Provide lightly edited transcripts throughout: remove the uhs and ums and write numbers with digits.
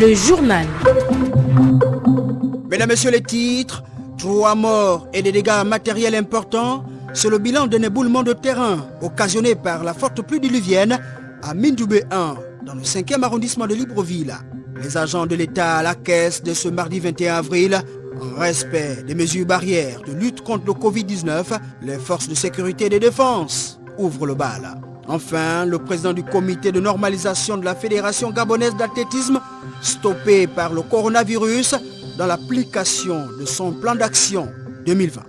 Le journal. Mesdames, Messieurs, les titres. 3 morts et des dégâts matériels importants. C'est le bilan d'un éboulement de terrain occasionné par la forte pluie diluvienne à Mindoubé 1, dans le 5e arrondissement de Libreville. Les agents de l'État à la caisse de ce mardi 21 avril, en respect des mesures barrières de lutte contre le Covid-19, les forces de sécurité et de défense ouvrent le bal. Enfin, le président du comité de normalisation de la Fédération gabonaise d'athlétisme, stoppé par le coronavirus dans l'application de son plan d'action 2020.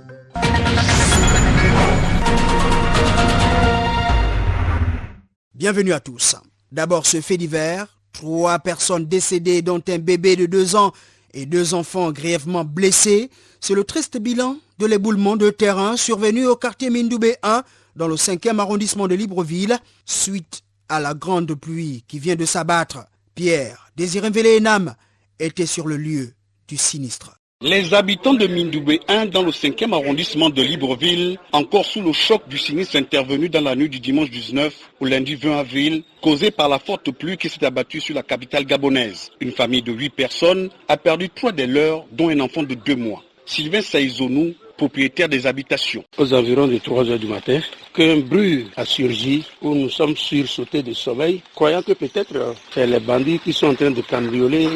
Bienvenue à tous. D'abord ce fait divers, 3 personnes décédées dont un bébé de 2 ans et 2 enfants grièvement blessés. C'est le triste bilan de l'éboulement de terrain survenu au quartier Mindoubé 1 dans le 5e arrondissement de Libreville suite à la grande pluie qui vient de s'abattre. Pierre Désiré Mvélénam était sur le lieu du sinistre. Les habitants de Mindoubé 1 dans le 5e arrondissement de Libreville, encore sous le choc du sinistre intervenu dans la nuit du dimanche 19 au lundi 20 avril, causé par la forte pluie qui s'est abattue sur la capitale gabonaise. Une famille de 8 personnes a perdu 3 des leurs, dont un enfant de 2 mois. Sylvain Saïzonou, propriétaire des habitations. Aux environs de 3 heures du matin, qu'un bruit a surgi où nous sommes sursautés de sommeil, croyant que peut-être c'est les bandits qui sont en train de cambrioler.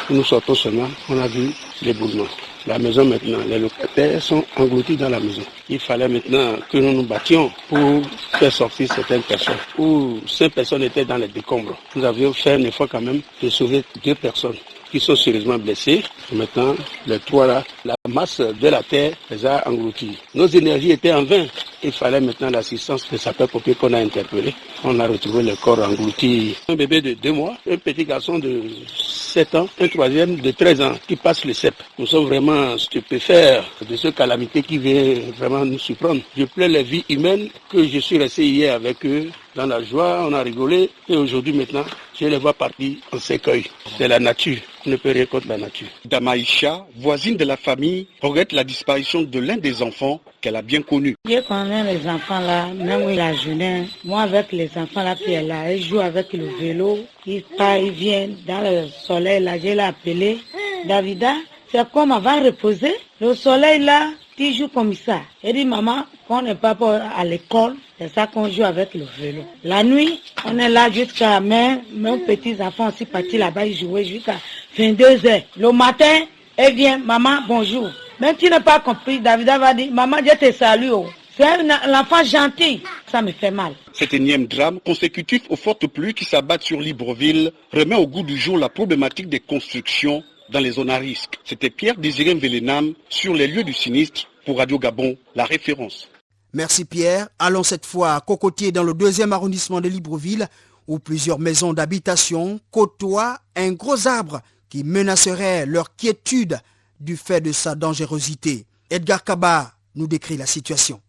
Nous sortons seulement, on a vu l'éboulement. La maison maintenant, les locataires sont engloutis dans la maison. Il fallait maintenant que nous nous battions pour faire sortir certaines personnes. Où 5 personnes étaient dans les décombres. Nous avions fait un effort quand même de sauver 2 personnes qui sont sérieusement blessés. Maintenant, les 3 là, la masse de la terre les a engloutis. Nos énergies étaient en vain. Il fallait maintenant l'assistance des sapeurs-pompiers qu'on a interpellé. On a retrouvé le corps englouti. Un bébé de 2 mois, un petit garçon de 7 ans, un troisième de 13 ans qui passe le CEP. Nous sommes vraiment stupéfaits de ce calamité qui vient vraiment nous surprendre. Je plains les vies humaines que je suis resté hier avec eux. Dans la joie, on a rigolé. Et aujourd'hui maintenant, je les vois partir en cercueil. C'est la nature. On ne peut rien contre la nature. Damaïcha, voisine de la famille, regrette la disparition de l'un des enfants qu'elle a bien connu. Je connais les enfants là, même la jeunesse. Moi avec les enfants là qui est là, elle joue avec le vélo. Il part, il vient dans le soleil là, je l'ai appelé. Davida, c'est comme on va reposer. Le soleil là, qui joue comme ça. Elle dit maman, quand on n'est pas à l'école, c'est ça qu'on joue avec le vélo. La nuit, on est là jusqu'à mes petits enfants aussi partis là-bas, ils jouaient jusqu'à 22h. Le matin, elle vient, maman, bonjour. Même tu n'as pas compris, Davida va dire, maman, je te salue. Oh. C'est l'enfant gentil. Ça me fait mal. Cet énième drame, consécutif aux fortes pluies qui s'abattent sur Libreville, remet au goût du jour la problématique des constructions dans les zones à risque. C'était Pierre Désiré Mvélénam sur les lieux du sinistre pour Radio Gabon, la référence. Merci Pierre. Allons cette fois à Cocotier dans le 2e arrondissement de Libreville où plusieurs maisons d'habitation côtoient un gros arbre qui menacerait leur quiétude du fait de sa dangerosité. Edgar Kaba nous décrit la situation.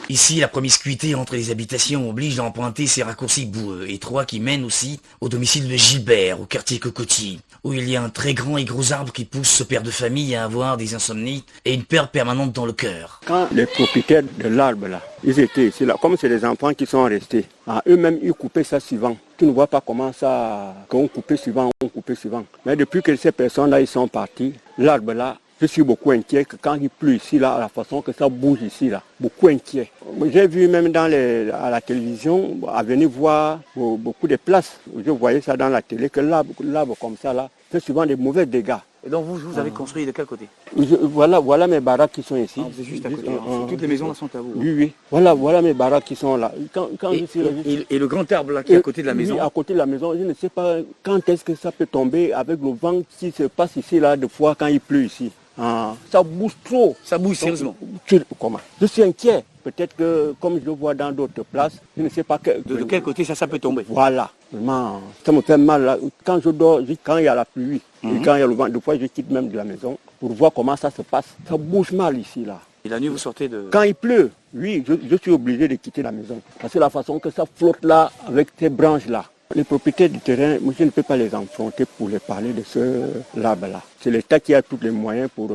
Ici, la promiscuité entre les habitations oblige à emprunter ces raccourcis boueux étroits qui mènent aussi au domicile de Gilbert, au quartier Cocotier, où il y a un très grand et gros arbre qui pousse ce père de famille à avoir des insomnies et une peur permanente dans le cœur. Quand les propriétaires de l'arbre là, ils étaient ici là, comme c'est les enfants qui sont restés, eux-mêmes ils coupaient ça suivant. Tu ne vois pas comment ça, qu'on coupait suivant, on coupait suivant. Mais depuis que ces personnes là ils sont partis, l'arbre là, je suis beaucoup inquiet que quand il pleut ici, là, la façon que ça bouge ici, là, beaucoup inquiet. J'ai vu même à la télévision, à venir voir beaucoup de places. Je voyais ça dans la télé, que l'arbre comme ça, là, fait souvent des mauvais dégâts. Et donc vous avez construit de quel côté? Voilà mes baraques qui sont ici. C'est juste à côté. Toutes les maisons là sont à vous. Oui. Voilà mes baraques qui sont là. Et le grand arbre là qui est à côté de la maison? Oui, à côté de la maison. Je ne sais pas quand est-ce que ça peut tomber avec le vent qui se passe ici, là, de fois quand il pleut ici. Ça bouge trop. Ça bouge sérieusement. Comment? Je suis inquiet. Peut-être que, comme je le vois dans d'autres places, je ne sais pas de quel côté ça peut tomber. Voilà. Vraiment, ça me fait mal. Là. Quand je dors, quand il y a la pluie, et quand il y a le vent, des fois je quitte même de la maison pour voir comment ça se passe. Ça bouge mal ici, là. Et la nuit, vous sortez de... Quand il pleut, oui, je suis obligé de quitter la maison. Parce que la façon que ça flotte là, avec ces branches là, Les propriétaires du terrain, moi, je ne peux pas les affronter pour les parler de ce l'arbre-là. C'est l'État qui a tous les moyens pour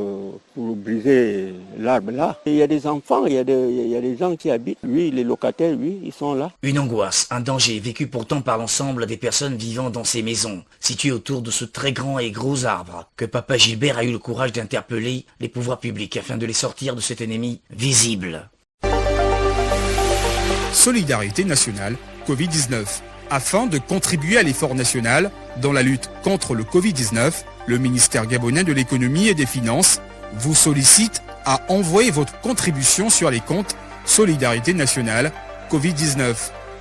briser l'arbre-là. Il y a des enfants, il y a des gens qui habitent. Oui, les locataires, oui, ils sont là. Une angoisse, un danger vécu pourtant par l'ensemble des personnes vivant dans ces maisons, situées autour de ce très grand et gros arbre, que Papa Gilbert a eu le courage d'interpeller les pouvoirs publics afin de les sortir de cet ennemi visible. Solidarité nationale Covid-19. Afin de contribuer à l'effort national dans la lutte contre le Covid-19, le ministère gabonais de l'économie et des finances vous sollicite à envoyer votre contribution sur les comptes Solidarité nationale Covid-19.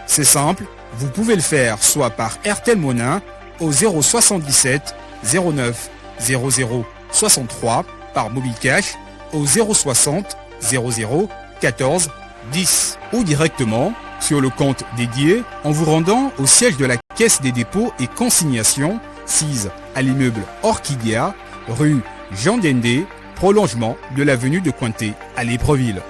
C'est simple, vous pouvez le faire soit par RTL Monin au 077 09 00 63, par Mobicash au 060 00 14 10 ou directement sur le compte dédié en vous rendant au siège de la Caisse des dépôts et consignations, sise à l'immeuble Orchidea, rue Jean Dendé, prolongement de l'avenue de Cointé à Libreville.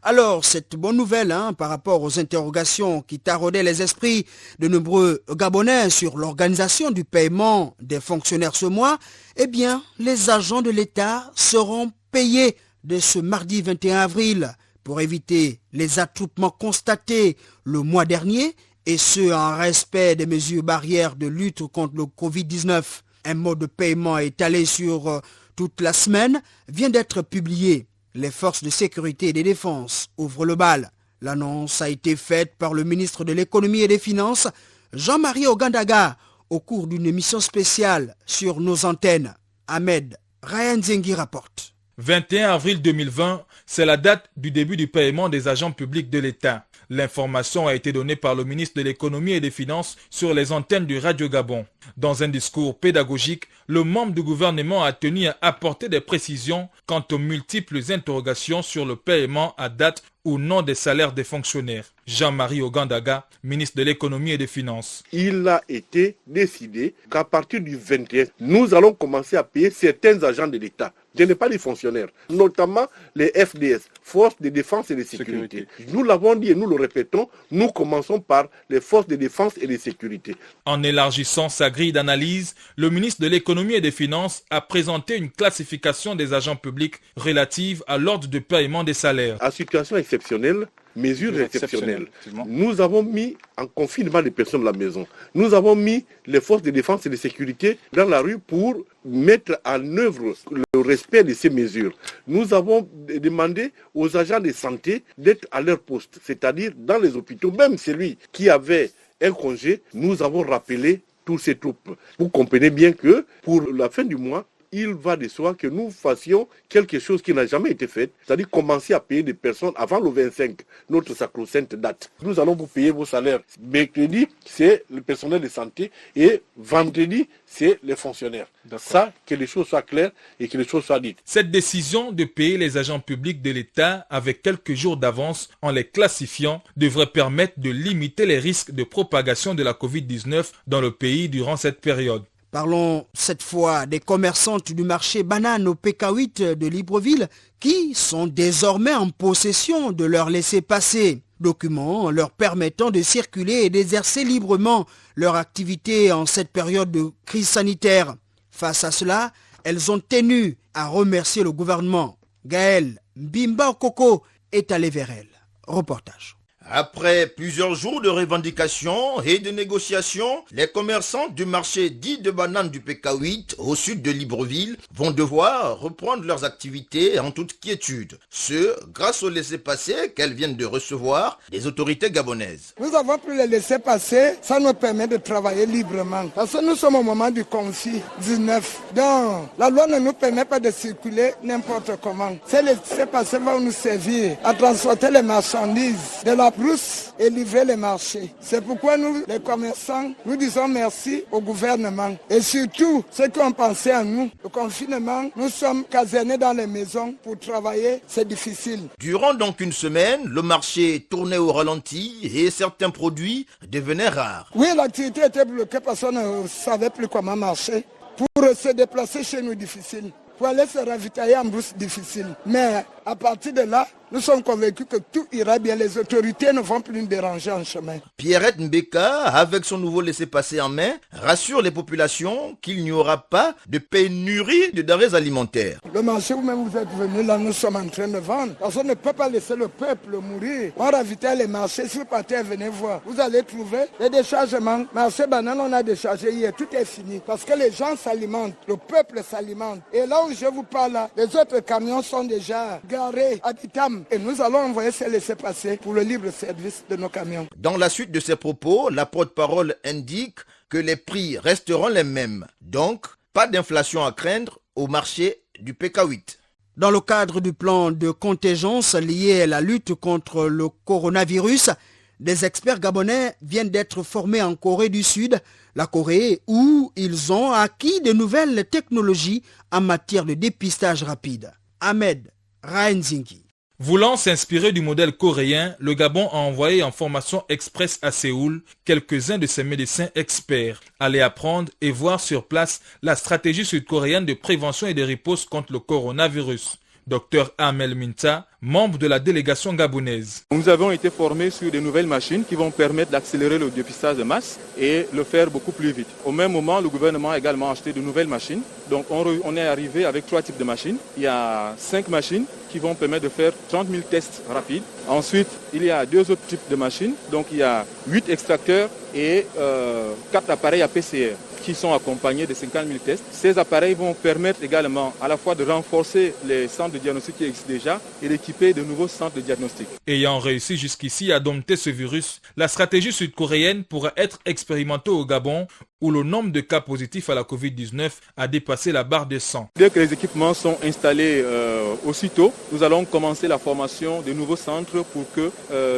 Alors, cette bonne nouvelle par rapport aux interrogations qui taraudaient les esprits de nombreux Gabonais sur l'organisation du paiement des fonctionnaires ce mois, eh bien, les agents de l'État seront payés dès ce mardi 21 avril pour éviter les attroupements constatés le mois dernier et ce en respect des mesures barrières de lutte contre le Covid-19. Un mode de paiement étalé sur toute la semaine vient d'être publié. Les forces de sécurité et de défense ouvrent le bal. L'annonce a été faite par le ministre de l'économie et des finances, Jean-Marie Ogandaga, au cours d'une émission spéciale sur nos antennes. Ahmed Ryan Zengi rapporte. 21 avril 2020, c'est la date du début du paiement des agents publics de l'État. L'information a été donnée par le ministre de l'économie et des finances sur les antennes du Radio Gabon. Dans un discours pédagogique, le membre du gouvernement a tenu à apporter des précisions quant aux multiples interrogations sur le paiement à date ou non des salaires des fonctionnaires. Jean-Marie Ogandaga, ministre de l'économie et des finances. Il a été décidé qu'à partir du 21, nous allons commencer à payer certains agents de l'État. Je n'ai pas les fonctionnaires, notamment les FDS, Forces de défense et de sécurité. Nous l'avons dit et nous le répétons, nous commençons par les forces de défense et de sécurité. En élargissant sa grille d'analyse, le ministre de l'économie et des finances a présenté une classification des agents publics relative à l'ordre de paiement des salaires. À situation exceptionnelle, mesures exceptionnelles. Nous avons mis en confinement les personnes de la maison. Nous avons mis les forces de défense et de sécurité dans la rue pour mettre en œuvre le respect de ces mesures. Nous avons demandé aux agents de santé d'être à leur poste, c'est-à-dire dans les hôpitaux. Même celui qui avait un congé, nous avons rappelé tous ces troupes. Vous comprenez bien que pour la fin du mois, il va de soi que nous fassions quelque chose qui n'a jamais été fait, c'est-à-dire commencer à payer des personnes avant le 25, notre sacro-sainte date. Nous allons vous payer vos salaires. Mercredi, c'est le personnel de santé et vendredi, c'est les fonctionnaires. Ça, que les choses soient claires et que les choses soient dites. Cette décision de payer les agents publics de l'État avec quelques jours d'avance en les classifiant devrait permettre de limiter les risques de propagation de la Covid-19 dans le pays durant cette période. Parlons cette fois des commerçantes du marché banane au PK8 de Libreville qui sont désormais en possession de leur laissez-passer, documents leur permettant de circuler et d'exercer librement leur activité en cette période de crise sanitaire. Face à cela, elles ont tenu à remercier le gouvernement. Gaël Mbimba Okoko est allé vers elles. Reportage. Après plusieurs jours de revendications et de négociations, les commerçants du marché dit de bananes du PK8 au sud de Libreville vont devoir reprendre leurs activités en toute quiétude. Ce, grâce au laissez-passer qu'elles viennent de recevoir des autorités gabonaises. Nous avons pris le laissez-passer, ça nous permet de travailler librement. Parce que nous sommes au moment du Covid-19. Donc, la loi ne nous permet pas de circuler n'importe comment. Ce laissez-passer va nous servir à transporter les marchandises de la brousse et livrer les marchés. C'est pourquoi nous, les commerçants, nous disons merci au gouvernement. Et surtout, ceux qui ont pensé à nous. Le confinement, nous sommes casernés dans les maisons pour travailler, c'est difficile. Durant donc une semaine, le marché tournait au ralenti et certains produits devenaient rares. Oui, l'activité était bloquée parce qu'on ne savait plus comment marcher. Pour se déplacer chez nous, difficile. Pour aller se ravitailler en brousse, difficile. Mais À partir de là, nous sommes convaincus que tout ira bien. Les autorités ne vont plus nous déranger en chemin. Pierrette Mbeka, avec son nouveau laissez-passer en main, rassure les populations qu'il n'y aura pas de pénurie de denrées alimentaires. Le marché où même vous êtes venus, là, nous sommes en train de vendre. Parce qu'on ne peut pas laisser le peuple mourir. On ravitaille les marchés. Si vous partez, venez voir. Vous allez trouver les déchargements. Marché banane, on a déchargé hier. Tout est fini. Parce que les gens s'alimentent. Le peuple s'alimente. Et là où je vous parle, là, les autres camions sont déjà garés à Bitam. Et nous allons envoyer ces laissez-passer pour le libre service de nos camions. Dans la suite de ses propos, la porte-parole indique que les prix resteront les mêmes. Donc, pas d'inflation à craindre au marché du PK8. Dans le cadre du plan de contingence lié à la lutte contre le coronavirus, des experts gabonais viennent d'être formés en Corée du Sud, la Corée où ils ont acquis de nouvelles technologies en matière de dépistage rapide. Ahmed Raenzingi. Voulant s'inspirer du modèle coréen, le Gabon a envoyé en formation express à Séoul quelques-uns de ses médecins experts. Aller apprendre et voir sur place la stratégie sud-coréenne de prévention et de riposte contre le coronavirus. Dr Amel Minta, membre de la délégation gabonaise. Nous avons été formés sur de nouvelles machines qui vont permettre d'accélérer le dépistage de masse et le faire beaucoup plus vite. Au même moment, le gouvernement a également acheté de nouvelles machines. Donc on est arrivé avec 3 types de machines. Il y a 5 machines qui vont permettre de faire 30 000 tests rapides. Ensuite, il y a 2 autres types de machines. Donc il y a 8 extracteurs et 4 appareils à PCR qui sont accompagnés de 50 000 tests. Ces appareils vont permettre également à la fois de renforcer les centres de diagnostic qui existent déjà et d'équiper de nouveaux centres de diagnostic. Ayant réussi jusqu'ici à dompter ce virus, la stratégie sud-coréenne pourrait être expérimentée au Gabon où le nombre de cas positifs à la Covid-19 a dépassé la barre des 100. Dès que les équipements sont installés aussitôt, nous allons commencer la formation de nouveaux centres pour que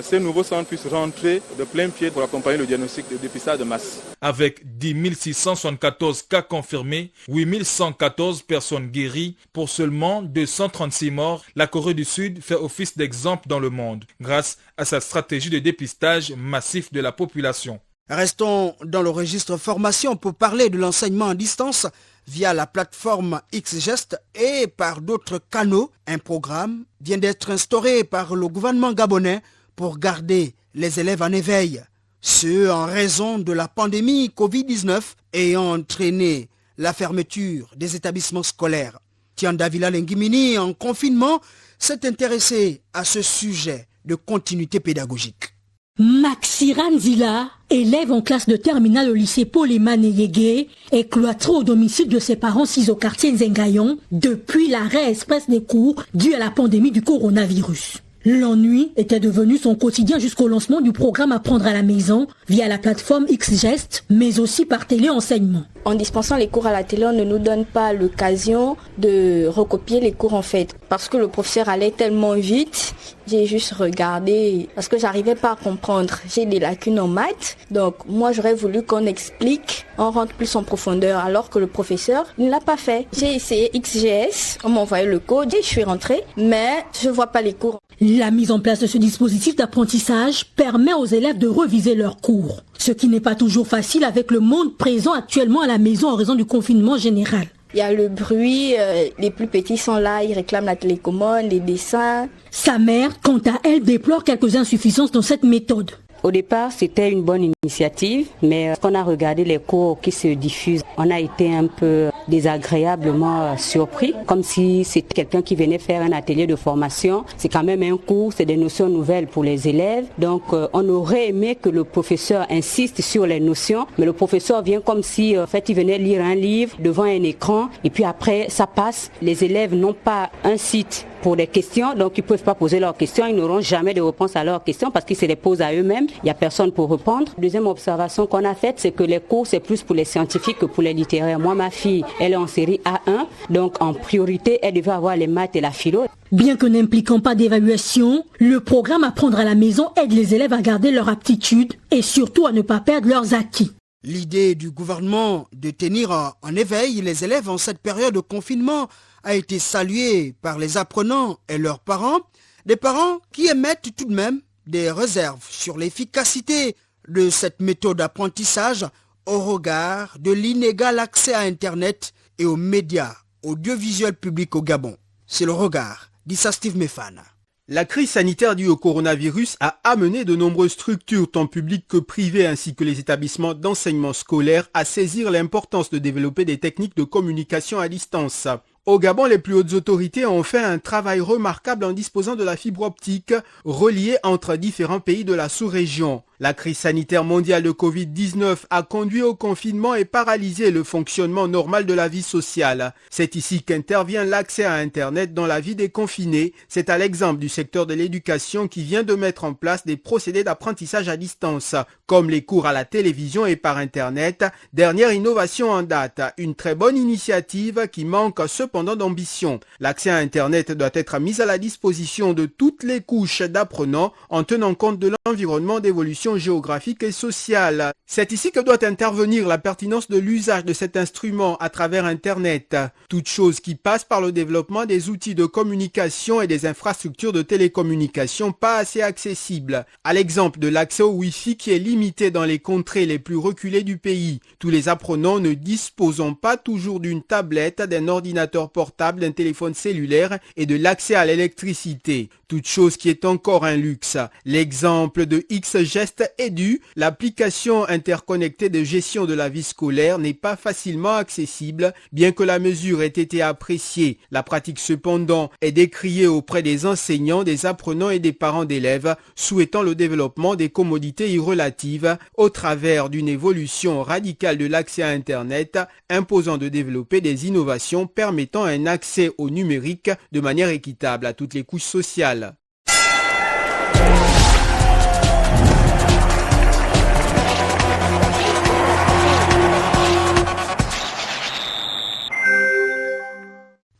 ces nouveaux centres puissent rentrer de plein pied pour accompagner le diagnostic de dépistage de masse. Avec 10 674 cas confirmés, 8 114 personnes guéries pour seulement 236 morts, la Corée du Sud fait office d'exemple dans le monde grâce à sa stratégie de dépistage massif de la population. Restons dans le registre formation pour parler de l'enseignement à distance via la plateforme XGest et par d'autres canaux. Un programme vient d'être instauré par le gouvernement gabonais pour garder les élèves en éveil. Ce en raison de la pandémie Covid-19 ayant entraîné la fermeture des établissements scolaires. Tiandavila Lengimini, en confinement, s'est intéressé à ce sujet de continuité pédagogique. Maxiran Zila, élève en classe de terminale au lycée Paul-Eman Yégué, est cloîtré au domicile de ses parents 6 au quartier Nzengayon depuis l'arrêt express des cours dû à la pandémie du coronavirus. L'ennui était devenu son quotidien jusqu'au lancement du programme Apprendre à la maison via la plateforme XGest, mais aussi par téléenseignement. En dispensant les cours à la télé, on ne nous donne pas l'occasion de recopier les cours en fait. Parce que le professeur allait tellement vite, j'ai juste regardé parce que j'arrivais pas à comprendre. J'ai des lacunes en maths, donc moi j'aurais voulu qu'on explique, on rentre plus en profondeur alors que le professeur ne l'a pas fait. J'ai essayé XGS, on m'a envoyé le code, je suis rentrée, mais je vois pas les cours. La mise en place de ce dispositif d'apprentissage permet aux élèves de reviser leurs cours, ce qui n'est pas toujours facile avec le monde présent actuellement à la maison en raison du confinement général. Il y a le bruit, les plus petits sont là, ils réclament la télécommande, les dessins. Sa mère, quant à elle, déplore quelques insuffisances dans cette méthode. Au départ, c'était une bonne initiative, mais quand on a regardé les cours qui se diffusent, on a été un peu désagréablement surpris, comme si c'était quelqu'un qui venait faire un atelier de formation. C'est quand même un cours, c'est des notions nouvelles pour les élèves. Donc, on aurait aimé que le professeur insiste sur les notions, mais le professeur vient comme si, en fait, il venait lire un livre devant un écran, et puis après, ça passe. Les élèves n'ont pas un site pour des questions, donc ils ne peuvent pas poser leurs questions, ils n'auront jamais de réponse à leurs questions parce qu'ils se les posent à eux-mêmes, il n'y a personne pour répondre. Deuxième observation qu'on a faite, c'est que les cours, c'est plus pour les scientifiques que pour les littéraires. Moi, ma fille, elle est en série A1, donc en priorité, elle devait avoir les maths et la philo. Bien que n'impliquant pas d'évaluation, le programme Apprendre à la maison aide les élèves à garder leur aptitude et surtout à ne pas perdre leurs acquis. L'idée du gouvernement de tenir en éveil les élèves en cette période de confinement a été saluée par les apprenants et leurs parents, des parents qui émettent tout de même des réserves sur l'efficacité de cette méthode d'apprentissage au regard de l'inégal accès à Internet et aux médias audiovisuels publics au Gabon. C'est le regard dit Steve Mefana. La crise sanitaire due au coronavirus a amené de nombreuses structures, tant publiques que privées, ainsi que les établissements d'enseignement scolaire, à saisir l'importance de développer des techniques de communication à distance. Au Gabon, les plus hautes autorités ont fait un travail remarquable en disposant de la fibre optique reliée entre différents pays de la sous-région. La crise sanitaire mondiale de Covid-19 a conduit au confinement et paralysé le fonctionnement normal de la vie sociale. C'est ici qu'intervient l'accès à Internet dans la vie des confinés. C'est à l'exemple du secteur de l'éducation qui vient de mettre en place des procédés d'apprentissage à distance, comme les cours à la télévision et par Internet. Dernière innovation en date, une très bonne initiative qui manque cependant d'ambition. L'accès à Internet doit être mis à la disposition de toutes les couches d'apprenants en tenant compte de l'environnement d'évolution géographique et sociale. C'est ici que doit intervenir la pertinence de l'usage de cet instrument à travers Internet. Toute chose qui passe par le développement des outils de communication et des infrastructures de télécommunication pas assez accessibles. À l'exemple de l'accès au Wi-Fi qui est limité dans les contrées les plus reculées du pays. Tous les apprenants ne disposant pas toujours d'une tablette, d'un ordinateur portable, d'un téléphone cellulaire et de l'accès à l'électricité. Toute chose qui est encore un luxe. L'exemple de XGest Edu, l'application interconnectée de gestion de la vie scolaire, n'est pas facilement accessible, bien que la mesure ait été appréciée. La pratique cependant est décriée auprès des enseignants, des apprenants et des parents d'élèves, souhaitant le développement des commodités y relatives au travers d'une évolution radicale de l'accès à Internet, imposant de développer des innovations permettant un accès au numérique de manière équitable à toutes les couches sociales.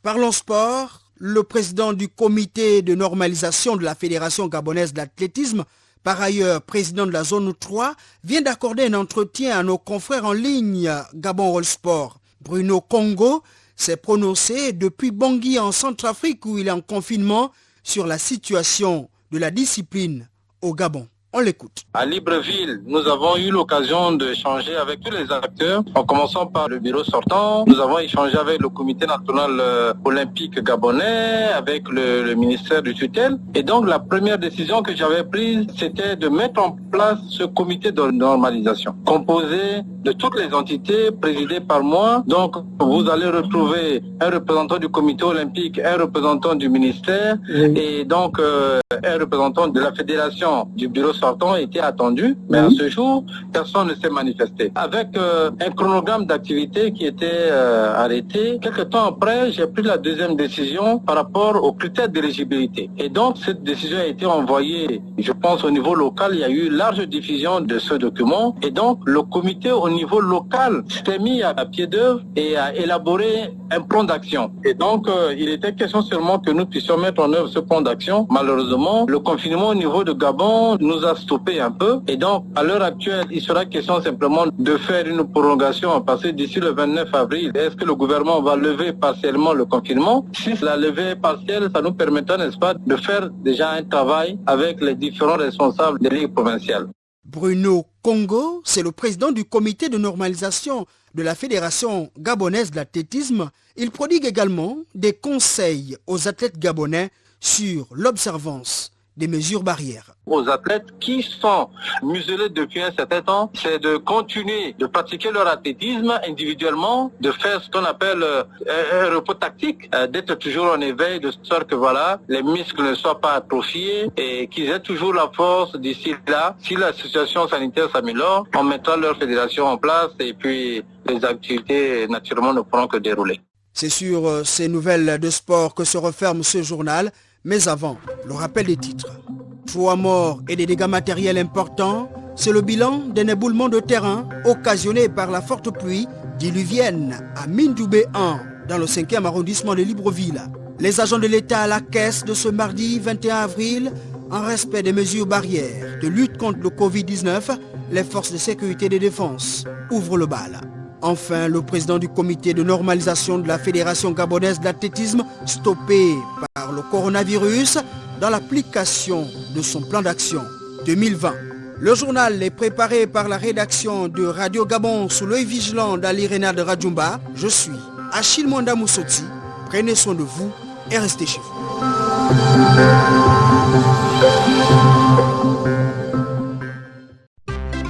Parlons sport. Le président du comité de normalisation de la Fédération gabonaise d'athlétisme, par ailleurs président de la zone 3, vient d'accorder un entretien à nos confrères en ligne Gabon All Sport. Bruno Congo s'est prononcé depuis Bangui en Centrafrique où il est en confinement sur la situation de la discipline au Gabon. On l'écoute. À Libreville, nous avons eu l'occasion d'échanger avec tous les acteurs, en commençant par le bureau sortant. Nous avons échangé avec le comité national olympique gabonais, avec le ministère du tutelle. Et donc, la première décision que j'avais prise, c'était de mettre en place ce comité de normalisation, composé de toutes les entités, présidé par moi. Donc, vous allez retrouver un représentant du comité olympique, un représentant du ministère, et donc un représentant de la fédération du bureau sortant était attendu, mais à ce jour, personne ne s'est manifesté. Avec un chronogramme d'activité qui était arrêté, quelques temps après, j'ai pris la deuxième décision par rapport aux critères d'éligibilité. Et donc, cette décision a été envoyée, je pense, au niveau local. Il y a eu large diffusion de ce document. Et donc, le comité au niveau local s'est mis à pied d'œuvre et a élaboré un plan d'action. Et donc, il était question seulement que nous puissions mettre en œuvre ce plan d'action. Malheureusement, le confinement au niveau de Gabon nous a stoppé un peu. Et donc, à l'heure actuelle, il sera question simplement de faire une prolongation parce que d'ici le 29 avril, est-ce que le gouvernement va lever partiellement le confinement? Si la levée partielle, ça nous permettra, n'est-ce pas, de faire déjà un travail avec les différents responsables des ligues provinciales. Bruno Congo, c'est le président du comité de normalisation de la Fédération gabonaise d'athlétisme. Il prodigue également des conseils aux athlètes gabonais sur l'observance des mesures barrières. Aux athlètes qui sont muselés depuis un certain temps, c'est de continuer de pratiquer leur athlétisme individuellement, de faire ce qu'on appelle un repos tactique, d'être toujours en éveil, de sorte que voilà, les muscles ne soient pas atrophiés et qu'ils aient toujours la force d'ici là. Si la situation sanitaire s'améliore, on mettra leur fédération en place et puis les activités naturellement ne pourront que dérouler. C'est sur ces nouvelles de sport que se referme ce journal. Mais avant, le rappel des titres. 3 morts et des dégâts matériels importants, c'est le bilan d'un éboulement de terrain occasionné par la forte pluie diluvienne à Mindoubé 1, dans le 5e arrondissement de Libreville. Les agents de l'État à la caisse de ce mardi 21 avril, en respect des mesures barrières de lutte contre le Covid-19, les forces de sécurité et de défense ouvrent le bal. Enfin, le président du comité de normalisation de la Fédération gabonaise d'athlétisme, stoppé par le coronavirus dans l'application de son plan d'action 2020. Le journal est préparé par la rédaction de Radio Gabon sous l'œil vigilant d'Ali Renard Radjoumba. Je suis Achille Mwanda Moussoti. Prenez soin de vous et restez chez vous.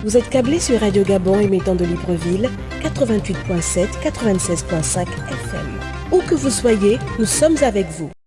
Vous êtes câblé sur Radio Gabon émettant de Libreville, 88.7, 96.5 FM. Où que vous soyez, nous sommes avec vous.